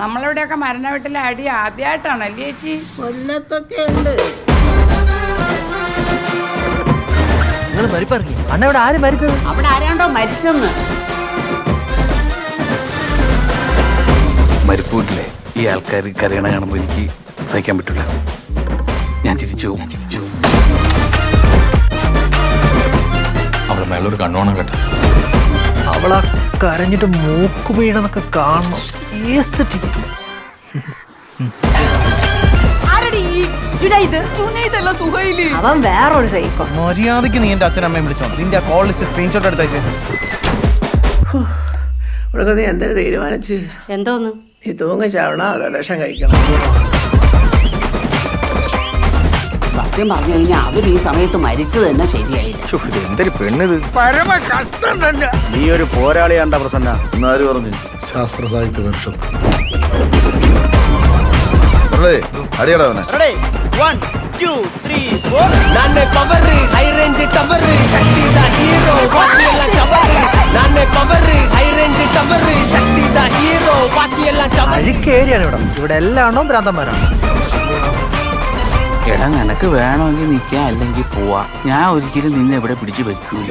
നമ്മളിവിടെയൊക്കെ മരണ വീട്ടിലെ അടി ആദ്യമായിട്ടാണല്ലേ ചേച്ചി? കൊല്ലത്തൊക്കെ ഉണ്ട്. നിങ്ങൾ മരിപ്പിറങ്ങി. അണ്ണ ഇവിടെ ആര് മരിച്ചത്? അവിടെ ആരാണ്ടോ മരിച്ചെന്ന്. മരിപ്പൂട്ടില്ലേ ഈ ആൾക്കാർ കരയണ കാണുമ്പോൾ എനിക്ക് സഹിക്കാൻ പറ്റില്ല. ഞാൻ ചിരിച്ചു പോകും. അവളെ മേലൊരു കണ്ണോണം കേട്ടോ. അവളാ കരഞ്ഞിട്ട് മൂക്ക് വീണെന്നൊക്കെ കാണണം. അവൻ വേറൊരു സൈക്കോ. മര്യാദക്ക് നീ എന്റെ അച്ഛനമ്മയും വിളിച്ചോ. നിന്റെ കോൾ ലിസ്റ്റ് സ്ക്രീൻഷോട്ട് എടുത്തയച്ചേ. ഇവിടെ നീ എന്തൊരു തീരുമാനിച്ച്? എന്തോന്ന്? നീ തൂങ്ങി ചാവണോ അതോ വിഷം കഴിക്കണം? സത്യം പറഞ്ഞു കഴിഞ്ഞാൽ അവർ ഈ സമയത്ത് മരിച്ചത് തന്നെ ശരിയായില്ല. എന്തൊരു പെണ്ണിത്. നീ ഒരു പോരാളിയാണ്ട പ്രസന്ന. എന്നാര് പറഞ്ഞു? ശാസ്ത്ര സാഹിത്യ പരിഷത്ത്. അടിയടവനെ അഴുക്കേരിയാണ് ഇവിടെ. ഇവിടെ എല്ലാണോ ഭ്രാന്തന്മാരാണ്. എടാ നിനക്ക് വേണമെങ്കിൽ നിൽക്കാം, അല്ലെങ്കിൽ പോവാ. ഞാൻ ഒരിക്കലും നിന്നെ എവിടെ പിടിച്ചു വെക്കൂല.